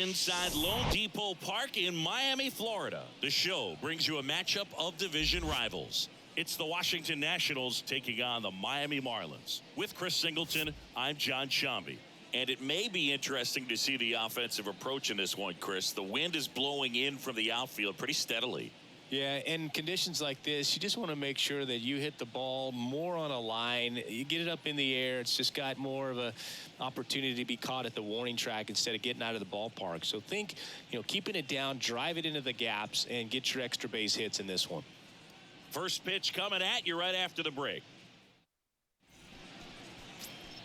inside Lone Depot Park in Miami, Florida. The show brings you a matchup of division rivals. It's the Washington Nationals taking on the Miami Marlins. With Chris Singleton, I'm John Shambi. And it may be interesting to see the offensive approach in this one, Chris. The wind is blowing in from the outfield pretty steadily. Yeah, in conditions like this, you just want to make sure that you hit the ball more on a line. You get it up in the air. It's just got more of a opportunity to be caught at the warning track instead of getting out of the ballpark. So think, keeping it down, drive it into the gaps, and get your extra base hits in this one. First pitch coming at you right after the break.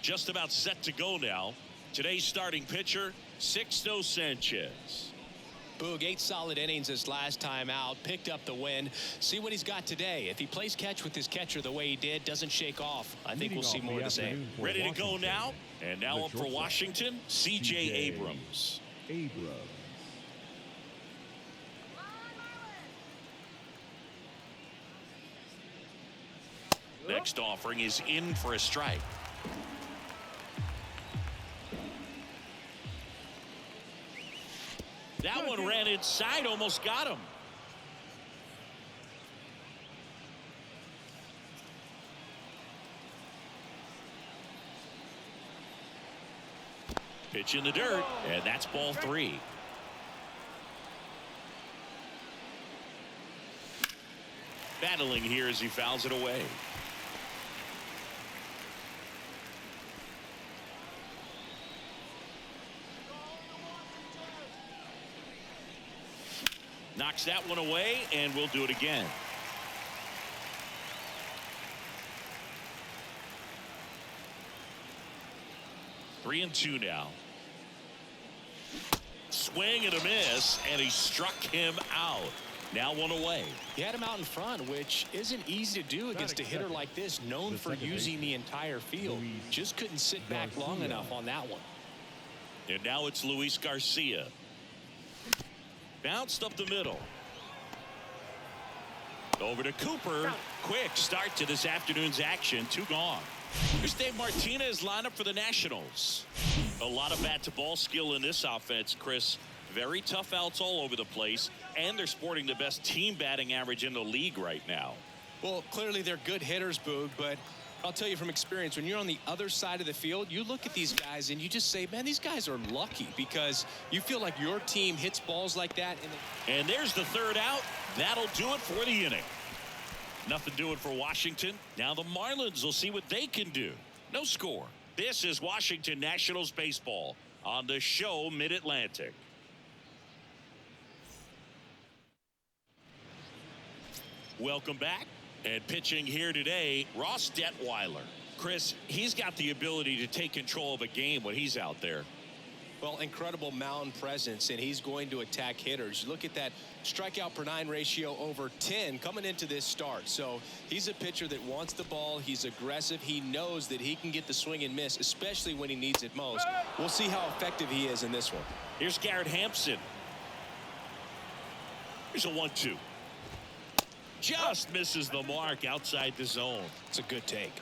Just about set to go now. Today's starting pitcher, Sixto Sanchez. Boog, 8 solid innings his last time out, picked up the win. See what he's got today. If he plays catch with his catcher the way he did, doesn't shake off, I think we'll see more of the same. Ready to go now? And now up for Washington, C.J. Abrams. Next offering is in for a strike. That one ran inside, almost got him. Pitch in the dirt, and that's ball 3. Battling here as he fouls it away. Knocks that one away, and we'll do it again. Three and two now. Swing and a miss, and he struck him out. Now one away. He had him out in front, which isn't easy to do against a hitter like this, known for using the entire field. Just couldn't sit back long enough on that one. And now it's Luis Garcia. Bounced up the middle. Over to Cooper. Quick start to this afternoon's action. 2 gone. Here's Dave Martinez lineup for the Nationals. A lot of bat-to-ball skill in this offense, Chris. Very tough outs all over the place, and they're sporting the best team batting average in the league right now. Well, clearly they're good hitters, Boog, but I'll tell you from experience, when you're on the other side of the field, you look at these guys and you just say, man, these guys are lucky, because you feel like your team hits balls like that. And there's the third out. That'll do it for the inning. Nothing doing for Washington. Now the Marlins will see what they can do. No score. This is Washington Nationals baseball on the show Mid-Atlantic. Welcome back. And pitching here today, Ross Detwiler. Chris, he's got the ability to take control of a game when he's out there. Well, incredible mound presence, and he's going to attack hitters. Look at that strikeout per 9 ratio over 10 coming into this start. So he's a pitcher that wants the ball. He's aggressive. He knows that he can get the swing and miss, especially when he needs it most. We'll see how effective he is in this one. Here's Garrett Hampson. Here's a 1-2. Just misses the mark outside the zone. It's a good take.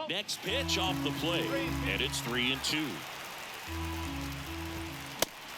Next pitch off the plate, and it's 3-2.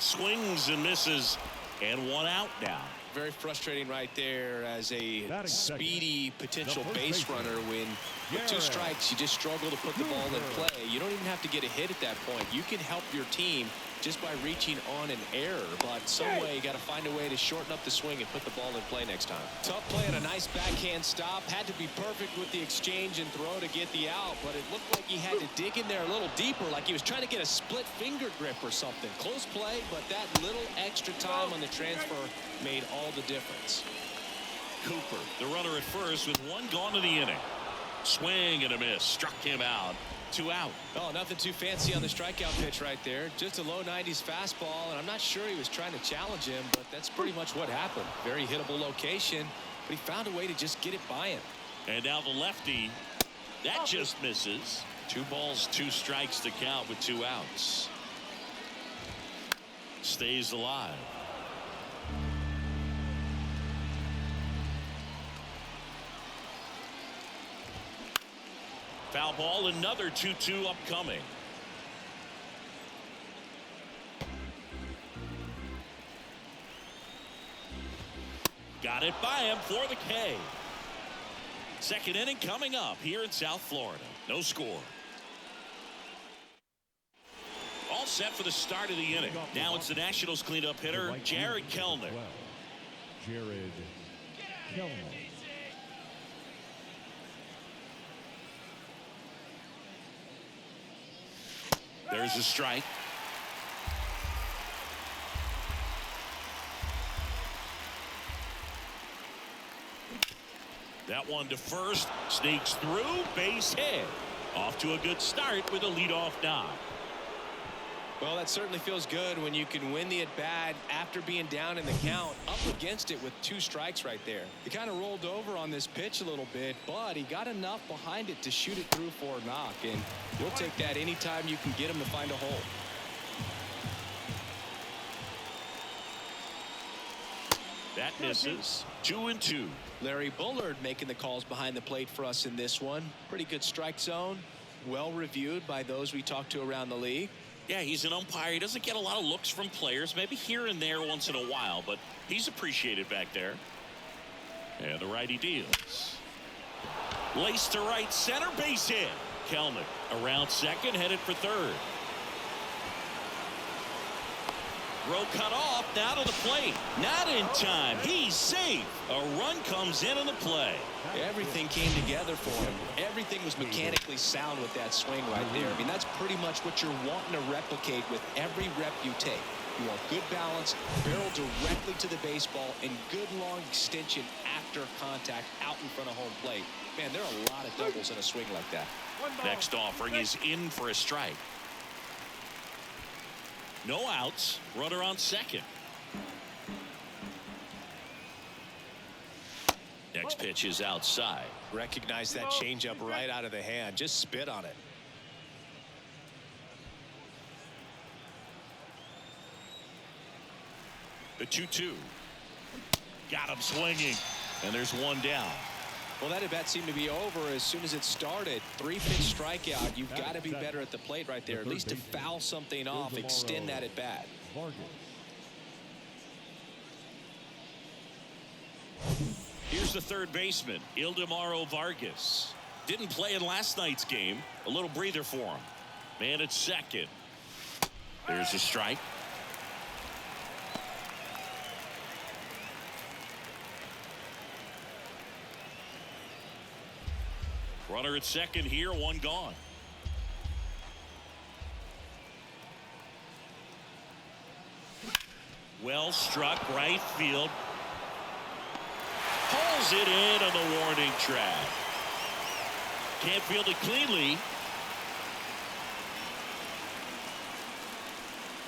Swings and misses, and 1 out now. Very frustrating right there as a speedy potential base runner. When with 2 strikes, you just struggle to put the ball in play. You don't even have to get a hit at that point. You can help your team just by reaching on an error, but some way you got to find a way to shorten up the swing and put the ball in play next time. Tough play and a nice backhand stop. Had to be perfect with the exchange and throw to get the out, but it looked like he had to dig in there a little deeper, like he was trying to get a split finger grip or something. Close play, but that little extra time on the transfer made all the difference. Cooper, the runner at first, with 1 gone in the inning. Swing and a miss, struck him out. 2 out. Oh, nothing too fancy on the strikeout pitch right there. Just a low 90s fastball, and I'm not sure he was trying to challenge him, but that's pretty much what happened. Very hittable location, but he found a way to just get it by him. And now the lefty, that just misses. 2 balls, 2 strikes to count with 2 outs. Stays alive. Foul ball, another 2-2 upcoming. Got it by him for the K. Second inning coming up here in South Florida. No score. All set for the start of the inning. Now it's the Nationals cleanup hitter, Jared Kellner. Jared Kellner. There's a strike. That one to first, sneaks through, base hit. Off to a good start with a leadoff knock. Well, that certainly feels good when you can win the at-bat after being down in the count, up against it with 2 strikes right there. He kind of rolled over on this pitch a little bit, but he got enough behind it to shoot it through for a knock, and you'll take that anytime you can get him to find a hole. That misses. 2-2. Larry Bullard making the calls behind the plate for us in this one. Pretty good strike zone. Well reviewed by those we talked to around the league. Yeah, he's an umpire. He doesn't get a lot of looks from players, maybe here and there once in a while, but he's appreciated back there. And the righty deals. Laced to right center, base hit. Kelnick around second, headed for third. Throw cut off, now to the plate. Not in time. He's safe. A run comes in on the play. Everything came together for him. Everything was mechanically sound with that swing right there. I mean, that's pretty much what you're wanting to replicate with every rep you take. You want good balance, barrel directly to the baseball, and good long extension after contact out in front of home plate. Man, there are a lot of doubles in a swing like that. Next offering is in for a strike. No outs, runner on second. Next pitch is outside. Recognize that changeup right out of the hand. Just spit on it. The 2-2. Got him swinging. And there's one down. Well, that at bat seemed to be over as soon as it started. 3-pitch strikeout. You've got to be better at the plate right there, at least to foul something off, extend that at bat. Here's the third baseman, Ildemaro Vargas. Didn't play in last night's game. A little breather for him. Man at second. There's a strike. Runner at second here, one gone. Well struck, right field. Pulls it in on the warning track. Can't field it cleanly.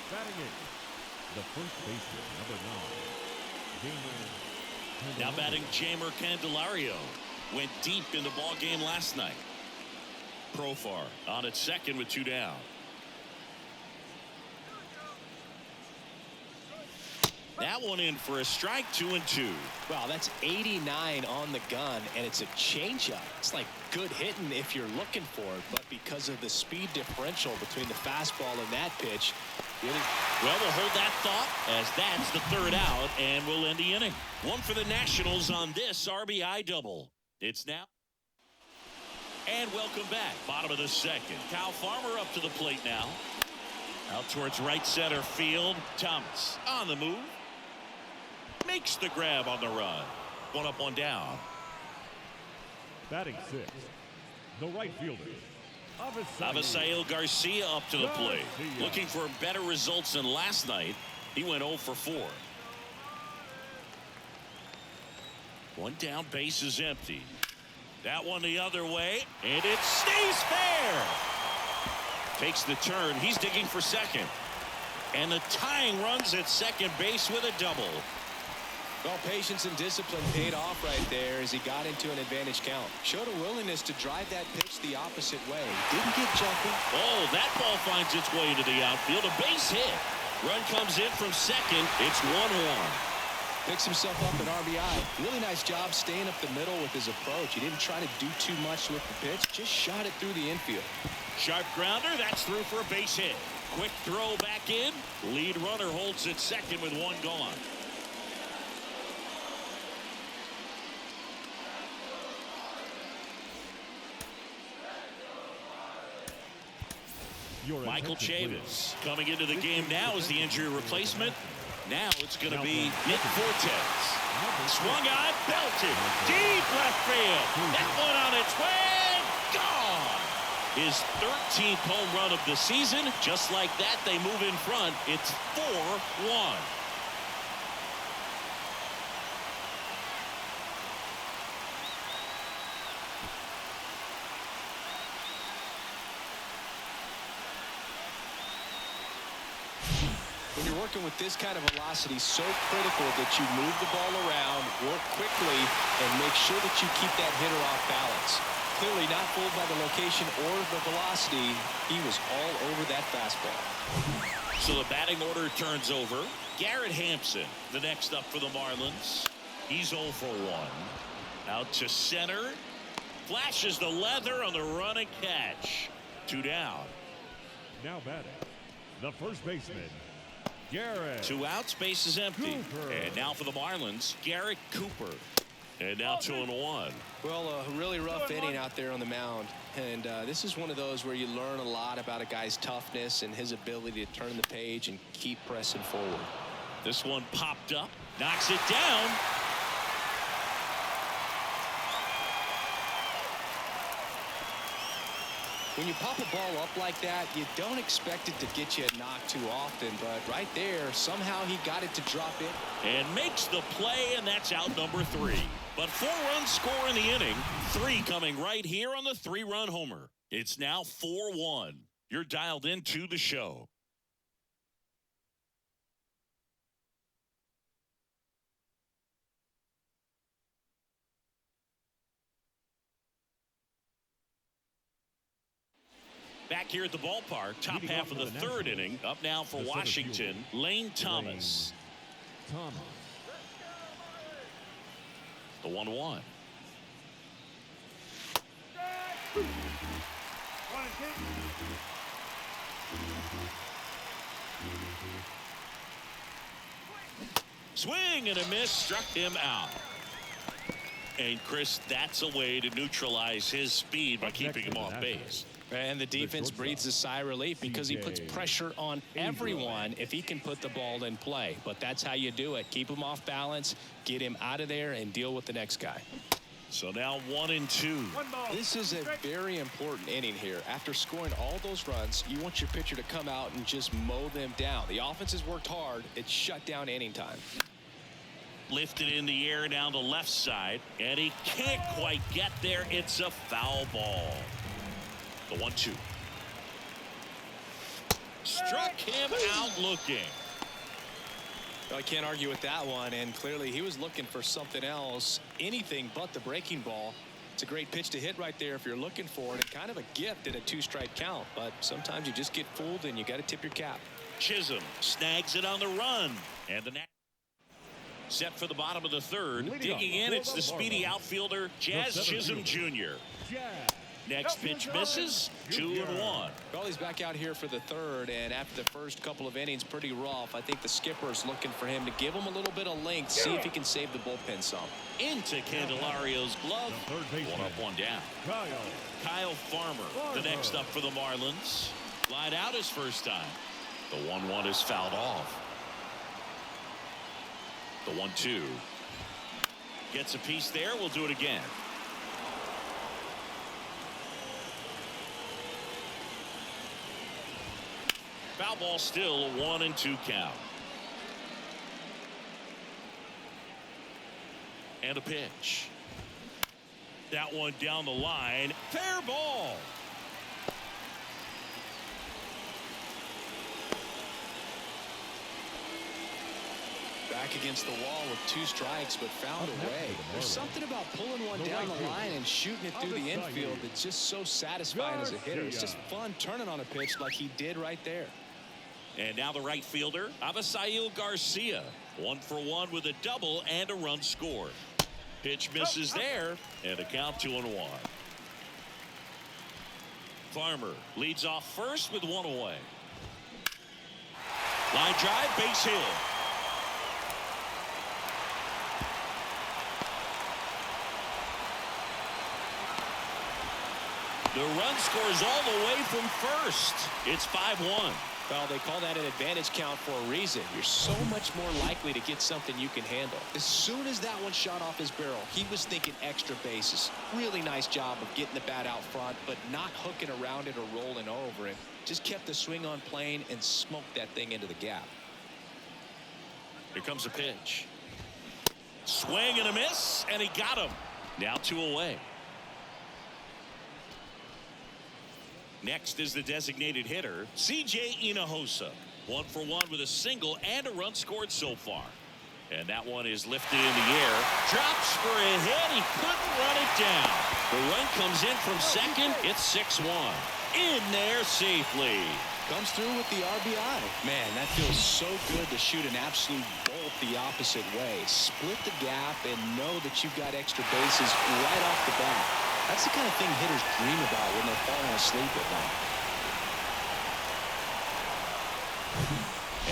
Batting it, the first baseman, number 9. Now batting Jeimer Candelario. Went deep in the ball game last night. Profar on at second with 2 down. That one in for a strike, 2-2. Wow, that's 89 on the gun, and it's a changeup. It's like good hitting if you're looking for it, but because of the speed differential between the fastball and that pitch, really. Well, we'll hold that thought as that's the third out, and we'll end the inning. One for the Nationals on this RBI double. It's now. And welcome back. Bottom of the second. Kyle Farmer up to the plate now. Out towards right center field. Thomas on the move. Makes the grab on the run. One up, one down. Batting 6, the right fielder, Avisail Garcia up to the plate. Looking for better results than last night. He went 0 for 4. One down, base is empty. That one the other way, and it stays fair. Takes the turn. He's digging for second. And the tying runs at second base with a double. Well, patience and discipline paid off right there as he got into an advantage count. Showed a willingness to drive that pitch the opposite way. Didn't get jumpy. Oh, that ball finds its way into the outfield. A base hit. Run comes in from second. It's 1-1. Picks himself up an RBI. Really nice job staying up the middle with his approach. He didn't try to do too much with the pitch. Just shot it through the infield. Sharp grounder. That's through for a base hit. Quick throw back in. Lead runner holds at second with one gone. Michael Chavis coming into the game now as the injury replacement. Now it's going to be Nick Fortes. Swung on, belted, deep left field. That one on its way, gone. His 13th home run of the season. Just like that, they move in front. It's 4-1. When you're working with this kind of velocity, so critical that you move the ball around, work quickly, and make sure that you keep that hitter off balance. Clearly not fooled by the location or the velocity. He was all over that fastball. So the batting order turns over. Garrett Hampson, the next up for the Marlins. He's 0 for 1. Out to center. Flashes the leather on the run and catch. 2 down. Now batting, the first baseman, Garrett. 2 outs, base is empty. Cooper. And now for the Marlins, Garrett Cooper. And now 2-1. Well, a really rough inning out there on the mound. And this is one of those where you learn a lot about a guy's toughness and his ability to turn the page and keep pressing forward. This one popped up, knocks it down. When you pop a ball up like that, you don't expect it to get you a knock too often, but right there, somehow he got it to drop in. And makes the play, and that's out number 3. But 4 runs score in the inning. 3 coming right here on the 3-run homer. It's now 4-1. You're dialed into the show. Back here at the ballpark, top half of the 3rd inning. Up now for Washington, Lane Thomas. The 1-1. Swing and a miss, struck him out. And Chris, that's a way to neutralize his speed by keeping him off base. And the defense breathes a sigh of relief because he puts pressure on everyone if he can put the ball in play. But that's how you do it. Keep him off balance, get him out of there, and deal with the next guy. So now 1-2. This is a very important inning here. After scoring all those runs, you want your pitcher to come out and just mow them down. The offense has worked hard. It's shut down inning time. Lifted in the air down the left side, and he can't quite get there. It's a foul ball. The 1-2. Struck him out looking. Well, I can't argue with that one, and clearly he was looking for something else, anything but the breaking ball. It's a great pitch to hit right there if you're looking for it, and kind of a gift at a 2-strike count, but sometimes you just get fooled and you got to tip your cap. Chisholm snags it on the run, and the next set for the bottom of the 3rd. Digging in, it's the speedy outfielder Jazz Chisholm Jr. Next pitch misses. 2-1. Well, he's back out here for the 3rd, and after the first couple of innings, pretty rough. I think the skipper's looking for him to give him a little bit of length, see if he can save the bullpen some. Into Candelario's glove. 1 up, 1 down. Kyle Farmer, the next up for the Marlins. Lied out his first time. The 1-1 is fouled off. The 1-2. Gets a piece there. We'll do it again. Foul ball still, a 1-2 count. And a pitch. That one down the line. Fair ball. Back against the wall with 2 strikes, but found a way. There's something about pulling one down the line and shooting it through the infield that's just so satisfying as a hitter. It's just fun turning on a pitch like he did right there. And now the right fielder, Avisail Garcia. 1 for 1 with a double and a run scored. Pitch misses there, and a count 2-1. Farmer leads off first with 1 away. Line drive, base hit. The run scores all the way from first. It's 5-1. Well, they call that an advantage count for a reason. You're so much more likely to get something you can handle. As soon as that one shot off his barrel, he was thinking extra bases. Really nice job of getting the bat out front, but not hooking around it or rolling over it. Just kept the swing on plane and smoked that thing into the gap. Here comes a pitch. Swing and a miss, and he got him. Now 2 away. Next is the designated hitter, C.J. Hinojosa. 1 for 1 with a single and a run scored so far. And that one is lifted in the air. Drops for a hit. He couldn't run it down. The run comes in from second. It's 6-1. In there safely. Comes through with the RBI. Man, that feels so good to shoot an absolute bolt the opposite way. Split the gap and know that you've got extra bases right off the bat. That's the kind of thing hitters dream about when they're falling asleep at night.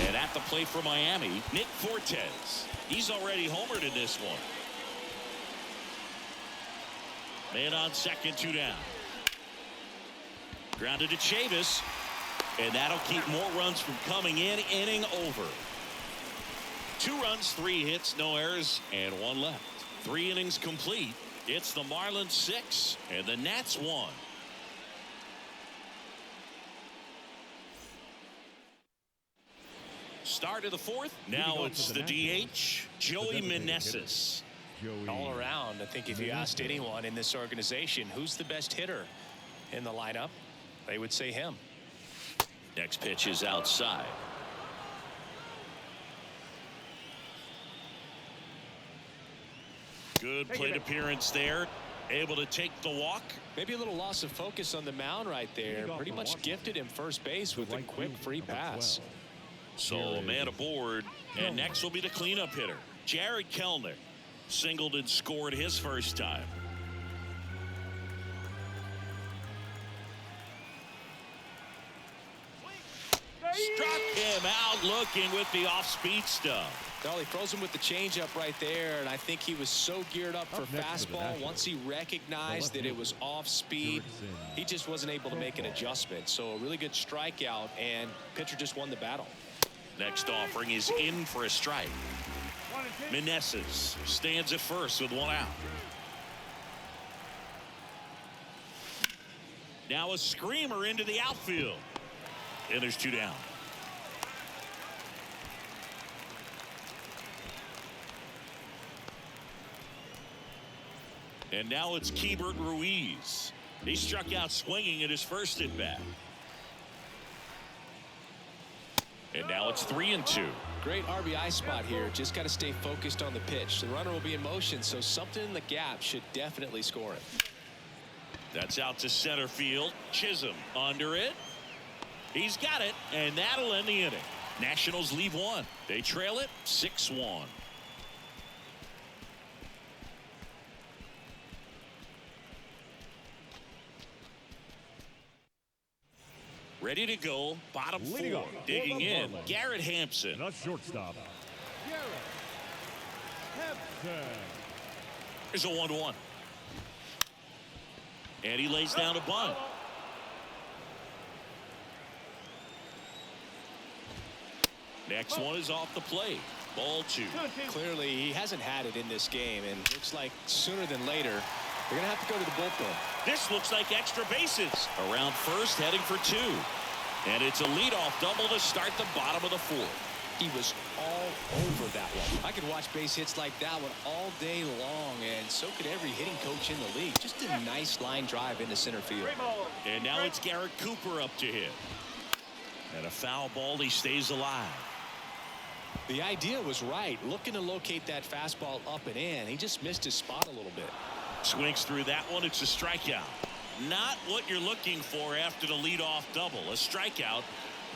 And at the plate for Miami, Nick Fortes. He's already homered in this one. Man on second, 2 down. Grounded to Chavis. And that'll keep more runs from coming in. Inning over. 2 runs, 3 hits, no errors, and 1 left. 3 innings complete. It's the Marlins 6 and the Nats 1. Start of the 4th. Now it's the DH, Joey Meneses. All around, I think if you asked anyone in this organization who's the best hitter in the lineup, they would say him. Next pitch is outside. Good plate appearance there. Able to take the walk. Maybe a little loss of focus on the mound right there. Pretty much gifted him first base with a quick free pass. So a man aboard. And next will be the cleanup hitter, Jared Kellner. Singled and scored his first time. Struck him out looking with the off-speed stuff. Well, he froze him with the changeup right there, and I think he was so geared up for fastball. Once he recognized that it was off speed, he just wasn't able to make an adjustment. So a really good strikeout, and pitcher just won the battle. Next offering is in for a strike. Meneses stands at first with 1 out. Now a screamer into the outfield. And there's 2 down. And now it's Keibert Ruiz. He struck out swinging at his first at bat. And now it's 3-2. Great RBI spot here. Just got to stay focused on the pitch. The runner will be in motion, so something in the gap should definitely score it. That's out to center field. Chisholm under it. He's got it, and that'll end the inning. Nationals leave 1. They trail it 6-1. Ready to go, bottom 4. Digging in, Garrett Hampson. The shortstop, Garrett Hampson. Here's a 1-1. And he lays down a bunt. Next one is off the plate. Ball 2. Clearly, he hasn't had it in this game, and looks like sooner than later, they're going to have to go to the bullpen. This looks like extra bases. Around first, heading for 2. And it's a leadoff double to start the bottom of the 4th. He was all over that one. I could watch base hits like that one all day long, and so could every hitting coach in the league. Just a nice line drive into center field. And now it's Garrett Cooper up to hit. And a foul ball, he stays alive. The idea was right, looking to locate that fastball up and in. He just missed his spot a little bit. Swings through that one. It's a strikeout. Not what you're looking for after the leadoff double. A strikeout,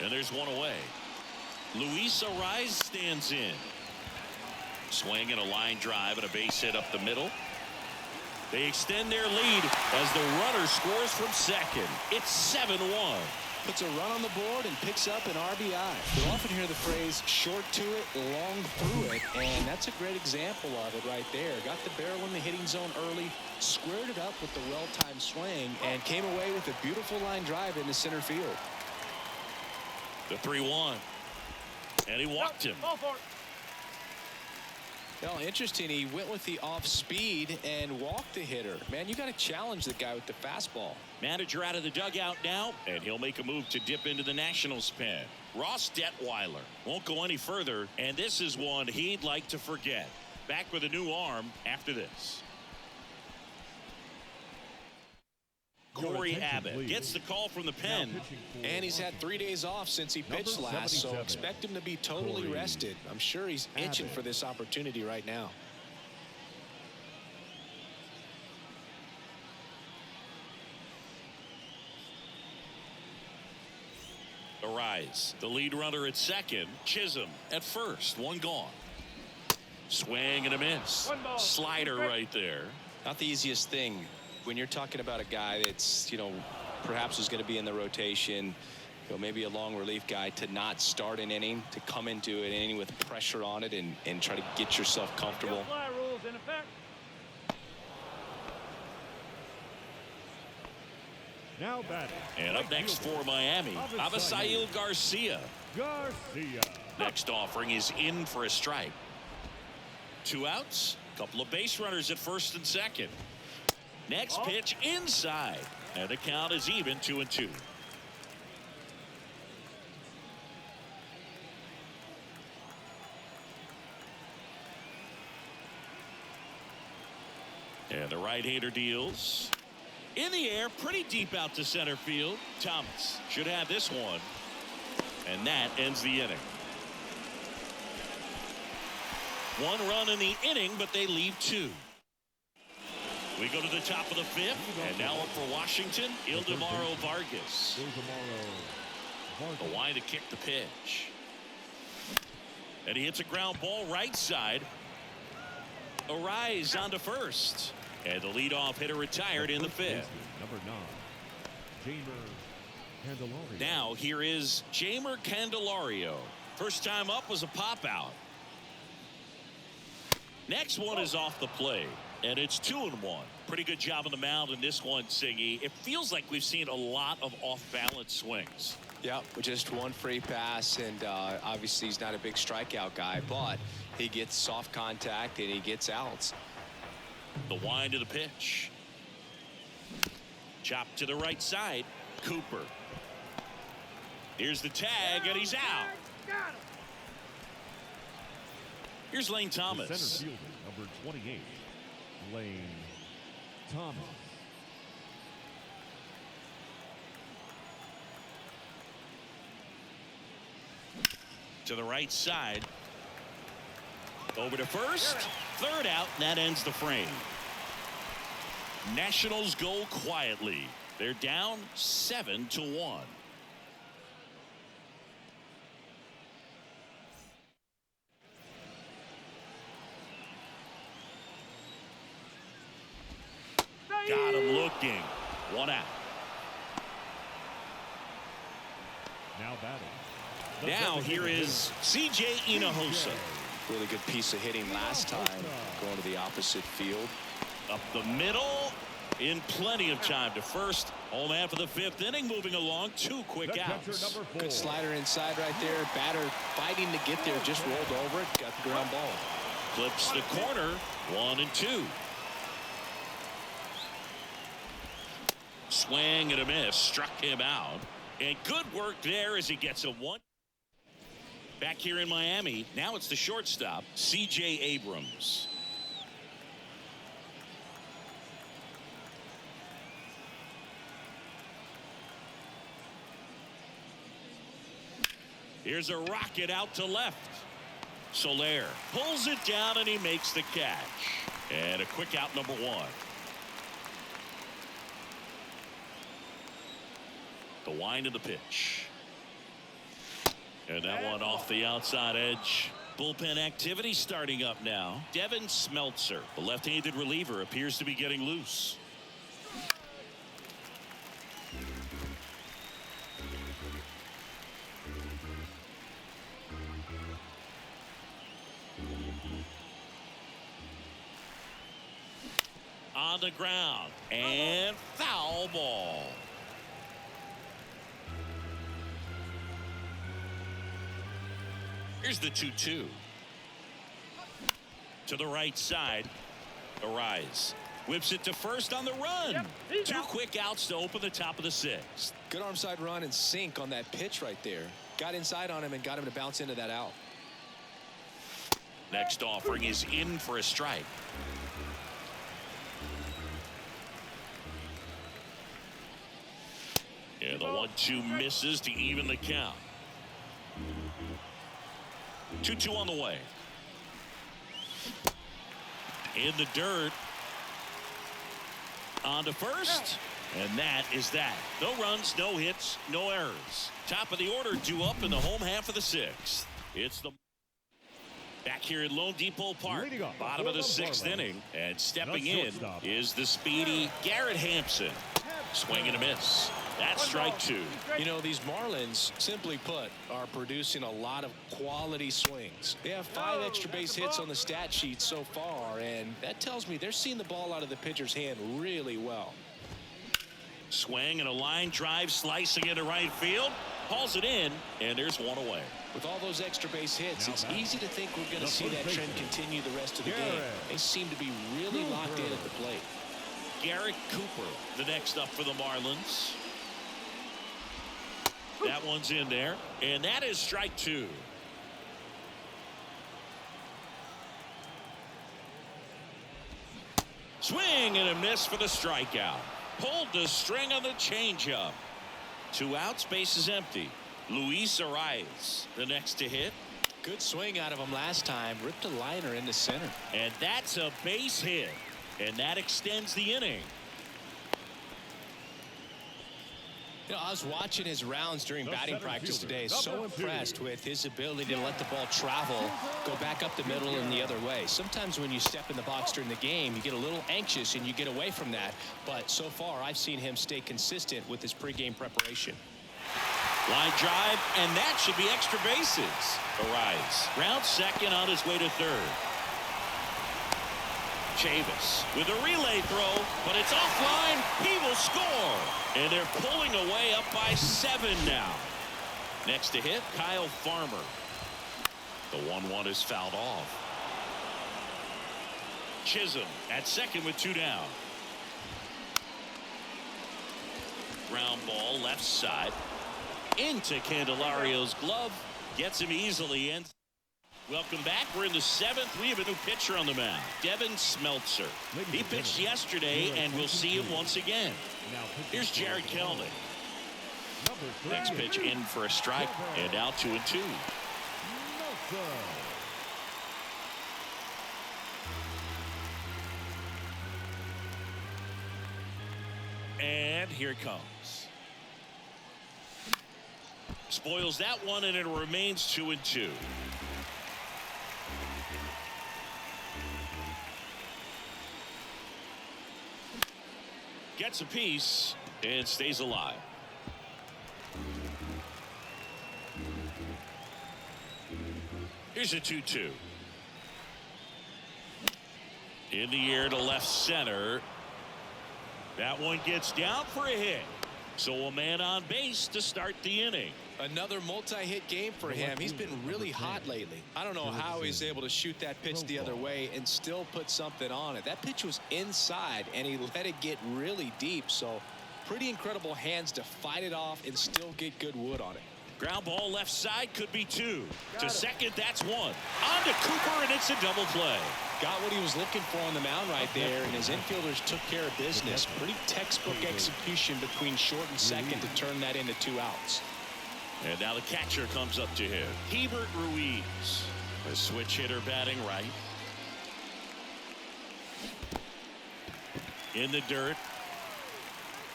and there's 1 away. Luis Ariz stands in. Swing and a line drive and a base hit up the middle. They extend their lead as the runner scores from second. It's 7-1. Puts a run on the board and picks up an RBI. You'll often hear the phrase short to it, long through it, and that's a great example of it right there. Got the barrel in the hitting zone early, squared it up with the well-timed swing, and came away with a beautiful line drive into center field. The 3-1. And he walked him. Well, interesting. He went with the off speed and walked the hitter. Man, you got to challenge the guy with the fastball. Manager out of the dugout now, and he'll make a move to dip into the Nationals pen. Ross Detwiler won't go any further, and this is one he'd like to forget. Back with a new arm after this. Corey Abbott gets the call from the pen. And he's had 3 days off since he pitched last, so expect him to be totally rested. I'm sure he's itching for this opportunity right now. Ariz, the lead runner at second. Chisholm at first. One gone. Swing and a miss. Slider right there. Not the easiest thing when you're talking about a guy that's, perhaps is going to be in the rotation, maybe a long relief guy, to not start an inning, to come into an inning with pressure on it and try to get yourself comfortable. Rules in effect. Now batting. And up next for Miami, Avisail Garcia. Next offering is in for a strike. 2 outs, couple of base runners at first and second. Next pitch inside, and the count is even 2-2. And the right-hander deals. In the air, pretty deep out to center field. Thomas should have this one. And that ends the inning. 1 run in the inning, but they leave 2. We go to the top of the 5th, and now up for Washington, Ildemaro Vargas. The line to kick the pitch. And he hits a ground ball right side. Ariz on to first. And the leadoff hitter retired in the 5th. Number 9, Jamer Candelario. Now here is Jamer Candelario. First time up was a pop out. Next one is off the plate. And it's 2-1. Pretty good job on the mound in this one, Singy. It feels like we've seen a lot of off-balance swings. Yeah, with just 1 free pass, and obviously he's not a big strikeout guy, but he gets soft contact and he gets outs. The wind of the pitch. Chop to the right side. Cooper. Here's the tag, and he's out. Here's Lane Thomas. Center fielder, number 28, Lane Thomas. To the right side. Over to first. 3rd out, and that ends the frame. Nationals go quietly. They're down 7-1. Got him looking. 1 out. Now batting. Now here is C.J. Hinojosa. Really good piece of hitting last time, going to the opposite field. Up the middle, in plenty of time to first. Home half of the 5th inning, moving along. 2 quick outs. Good slider inside right there. Batter fighting to get there, just rolled over it, got the ground ball. Clips the corner. 1-2. Swing and a miss, struck him out. And good work there as he gets a 1. Back here in Miami, now it's the shortstop, C.J. Abrams. Here's a rocket out to left. Soler pulls it down and he makes the catch. And a quick out, number 1. The wind of the pitch. And that one off the outside edge. Bullpen activity starting up now. Devin Smeltzer, the left-handed reliever, appears to be getting loose. On the ground and foul ball. Here's the 2-2. To the right side. Arise. Whips it to first on the run. Two quick outs to open the top of the sixth. Good arm side run and sink on that pitch right there. Got inside on him and got him to bounce into that out. Next offering is in for a strike. And the 1-2 misses to even the count. 2-2 on the way. In the dirt. On to first. And that is that. No runs, no hits, no errors. Top of the order due up in the home half of the sixth. It's the back here at Lone Depot Park. Bottom of the sixth inning. And stepping in is the speedy Garrett Hampson. Swing and a miss. That's strike two. You know, these Marlins, simply put, are producing a lot of quality swings. They have 5 extra base hits on the stat sheet so far, and that tells me they're seeing the ball out of the pitcher's hand really well. Swing and a line drive slicing into right field. Hauls it in, and there's one away. With all those extra base hits, it's easy to think we're going to see that trend continue the rest of the game. They seem to be really locked in at the plate. Garrett Cooper, the next up for the Marlins. That one's in there, and that is strike two. Swing and a miss for the strikeout. Pulled the string on the changeup. 2 outs, base is empty. Luis Arias, the next to hit. Good swing out of him last time. Ripped a liner into center. And that's a base hit. And that extends the inning. You know, I was watching his rounds during batting practice today. So impressed with his ability to let the ball travel, go back up the middle and the other way. Sometimes when you step in the box during the game, you get a little anxious and you get away from that. But so far, I've seen him stay consistent with his pregame preparation. Line drive, and that should be extra bases. Arise. Round second on his way to third. Chavis with a relay throw, but it's offline. He will score. And they're pulling away up by 7 now. Next to hit, Kyle Farmer. The 1-1 is fouled off. Chisholm at second with 2 down. Ground ball left side. Into Candelario's glove. Gets him easily in. Welcome back. We're in the 7th. We have a new pitcher on the mound, Devin Smeltzer. He pitched yesterday, and we'll see him once again. Here's Jared Kelnick. Next pitch in for a strike, and now 2-2. And here it comes. Spoils that one, and it remains 2-2. Gets a piece and stays alive. Here's a 2-2. In the air to left center. That one gets down for a hit. So a man on base to start the inning. Another multi-hit game for him. He's been really hot lately. I don't know how he's able to shoot that pitch the other way and still put something on it. That pitch was inside, and he let it get really deep. So pretty incredible hands to fight it off and still get good wood on it. Ground ball left side could be 2. To second, that's 1. On to Cooper, and it's a double play. Got what he was looking for on the mound right there, and his infielders took care of business. Pretty textbook execution between short and second to turn that into 2 outs. And now the catcher comes up to him. Hebert Ruiz, a switch hitter batting right. In the dirt.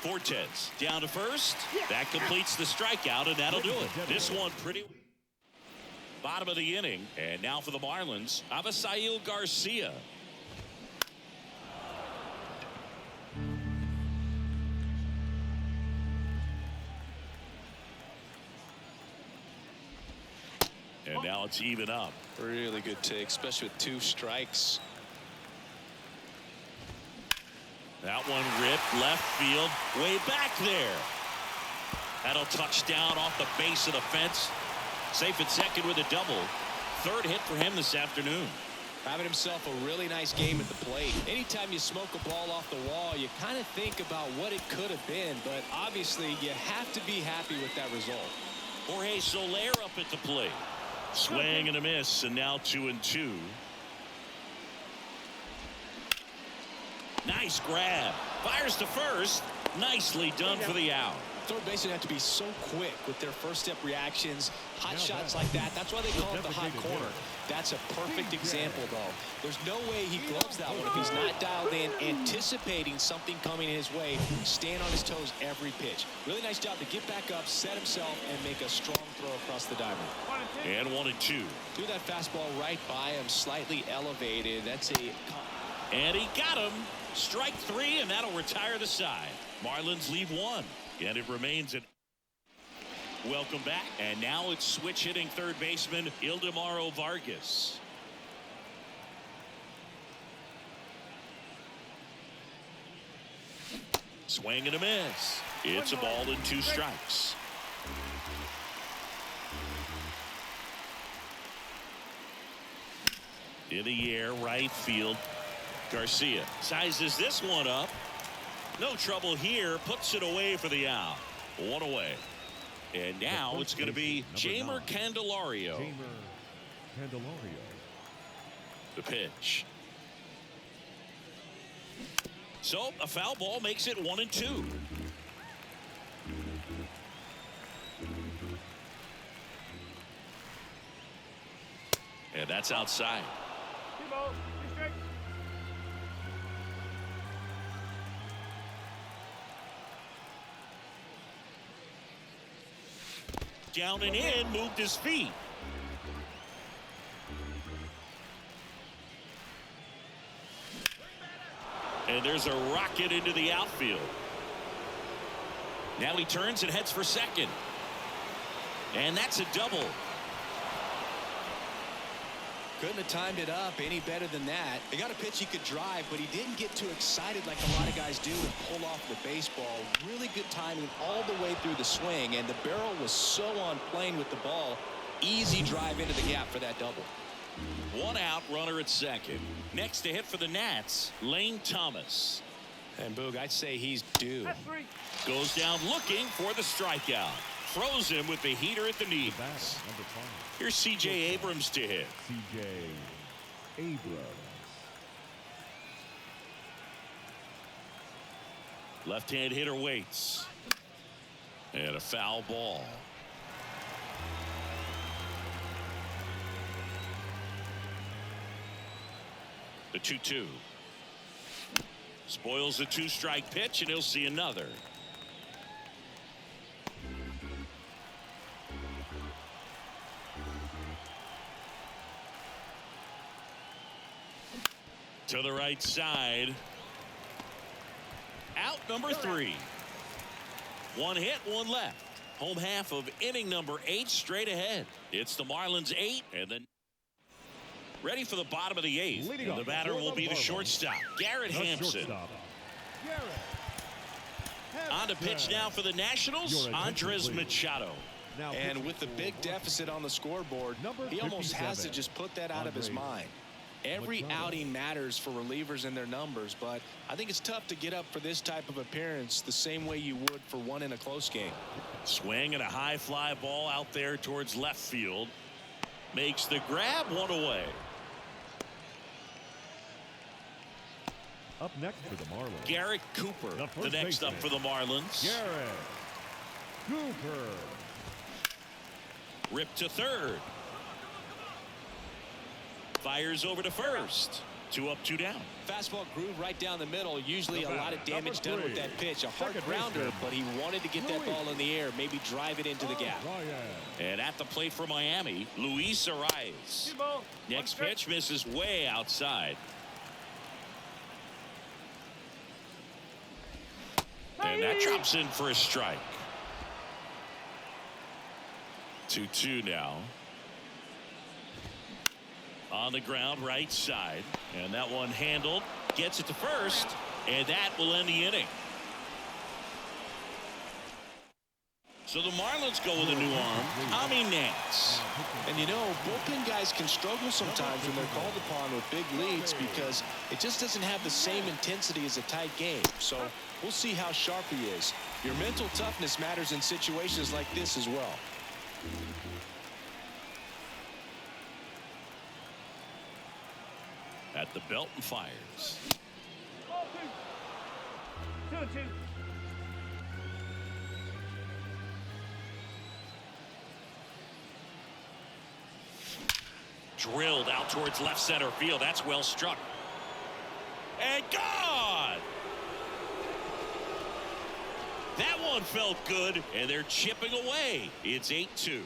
Fortes down to first. That completes the strikeout, and that'll do it. This one pretty. Bottom of the inning. And now for the Marlins, Avisail Garcia. And now it's even up. Really good take, especially with 2 strikes. That one ripped left field, way back there. That'll touch down off the base of the fence. Safe at second with a double. 3rd hit for him this afternoon. Having himself a really nice game at the plate. Anytime you smoke a ball off the wall, you kind of think about what it could have been, but obviously you have to be happy with that result. Jorge Soler up at the plate. Swing and a miss, and now 2-2. Nice grab. Fires to first. Nicely done for the out. Third basemen have to be so quick with their first step reactions. Hot shots like that. That's why they call it the hot corner. That's a perfect example, though. There's no way he gloves that one if he's not dialed in, anticipating something coming his way, staying on his toes every pitch. Really nice job to get back up, set himself, and make a strong throw across the diamond. And 1-2. Threw that fastball right by him, slightly elevated. That's a... And he got him. Strike 3, and that'll retire the side. Marlins leave 1. And it remains at... Welcome back. And now it's switch hitting third baseman Ildemaro Vargas. Swing and a miss. It's a ball and 2 strikes. In the air, right field. Garcia sizes this one up. No trouble here. Puts it away for the out. 1 away. And now it's going to be Jeimer Candelario. The pitch. So a foul ball makes it 1-2. And that's outside. Down and in, moved his feet. And there's a rocket into the outfield. Now he turns and heads for second. And that's a double. Couldn't have timed it up any better than that. He got a pitch he could drive, but he didn't get too excited like a lot of guys do and pull off the baseball. Really good timing all the way through the swing, and the barrel was so on plane with the ball. Easy drive into the gap for that double. 1 out, runner at second. Next to hit for the Nats, Lane Thomas. And Boog, I'd say he's due. Goes down looking for the strikeout. Throws him with the heater at the knees. Here's C.J. Abrams to hit. C.J. Abrams. Left-hand hitter waits. And a foul ball. The 2-2. Spoils the 2-strike pitch, and he'll see another. To the right side. Out number 3. 1 hit, 1 left. Home half of inning number 8 straight ahead. It's the Marlins 8, and then ready for the bottom of the 8th. And the batter will be the shortstop, Garrett Hampson. On to pitch now for the Nationals, Andres Machado. And with the big deficit on the scoreboard, he almost has to just put that out of his mind. Every outing matters for relievers and their numbers, but I think it's tough to get up for this type of appearance the same way you would for one in a close game. Swing and a high fly ball out there towards left field. Makes the grab, 1 away. Up next for the Marlins, Garrett Cooper, the next up for the Marlins. Garrett Cooper. Ripped to third. Fires over to first. 2 up, 2 down. Fastball groove right down the middle. Usually a lot of damage done with that pitch. A hard grounder, but he wanted to get that ball in the air, maybe drive it into the gap. And at the plate for Miami, Luis Arias. Next pitch misses way outside. And that drops in for a strike. 2-2 now. On the ground, right side. And that one handled. Gets it to first. And that will end the inning. So the Marlins go with a new arm, Tommy Nance. And you know, bullpen guys can struggle sometimes when they're called upon with big leads because it just doesn't have the same intensity as a tight game. So we'll see how sharp he is. Your mental toughness matters in situations like this as well. At the belt and fires. 2-2. Drilled out towards left center field. That's well struck. And gone. That one felt good, and they're chipping away. It's 8-2.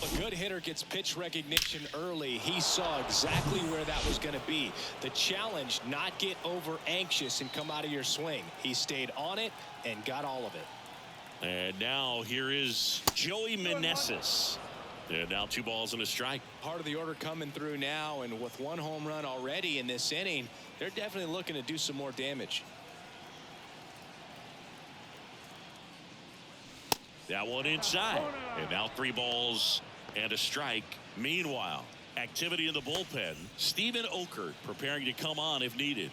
A good hitter gets pitch recognition early. He saw exactly where that was going to be. The challenge, not get over anxious and come out of your swing. He stayed on it and got all of it. And now here is Joey Meneses. And now 2 balls and a strike. Part of the order coming through now, and with 1 home run already in this inning, they're definitely looking to do some more damage. That one inside. And now 3 balls and a strike. Meanwhile, activity in the bullpen. Steven Okert preparing to come on if needed.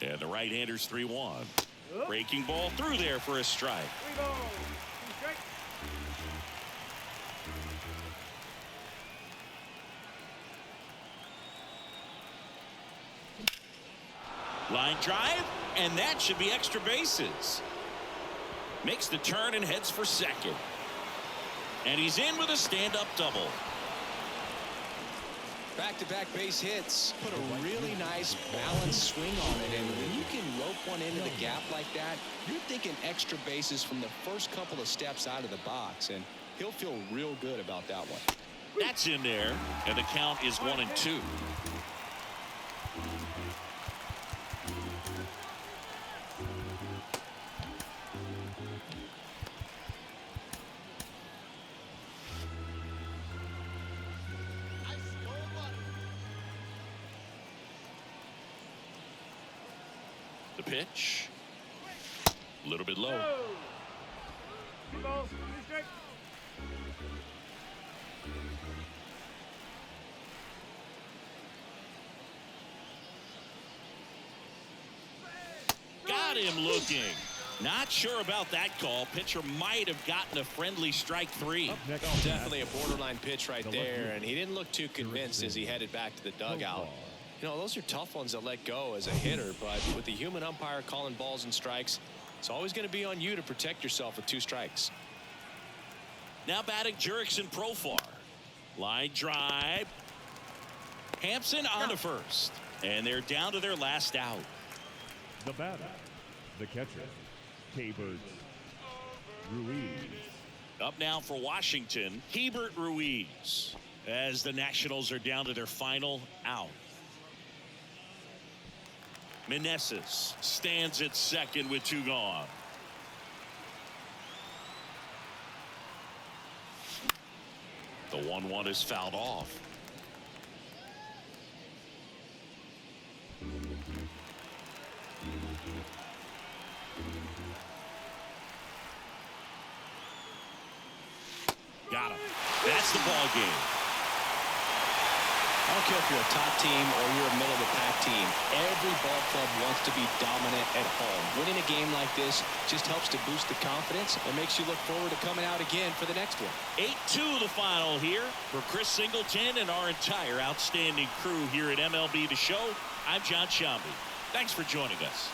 And the right-hander's 3-1. Breaking ball through there for a strike. 3 balls, 2 strikes. Line drive, and that should be extra bases. Makes the turn and heads for second. And he's in with a stand-up double. Back-to-back base hits. Put a really nice balanced swing on it, and when you can rope one into the gap like that, you're thinking extra bases from the first couple of steps out of the box, and he'll feel real good about that one. That's in there, and the count is 1-2. The pitch. A little bit low. 2 balls, 2 strikes. Got him looking. Not sure about that call. Pitcher might have gotten a friendly strike 3. Definitely a borderline pitch right there, and he didn't look too convinced as he headed back to the dugout. You know, those are tough ones to let go as a hitter, but with the human umpire calling balls and strikes, it's always going to be on you to protect yourself with 2 strikes. Now batting Jurickson Profar. Line drive. Hampson on to first. And they're down to their last out. The batter, the catcher, Hebert Ruiz. Up now for Washington, Hebert Ruiz, as the Nationals are down to their final out. Meneses stands at second with 2 gone. The 1-1 is fouled off. Got him. That's the ball game. I don't care if you're a top team or you're a middle-of-the-pack team. Every ball club wants to be dominant at home. Winning a game like this just helps to boost the confidence and makes you look forward to coming out again for the next one. 8-2 the final here for Chris Singleton and our entire outstanding crew here at MLB The Show. I'm John Shambi. Thanks for joining us.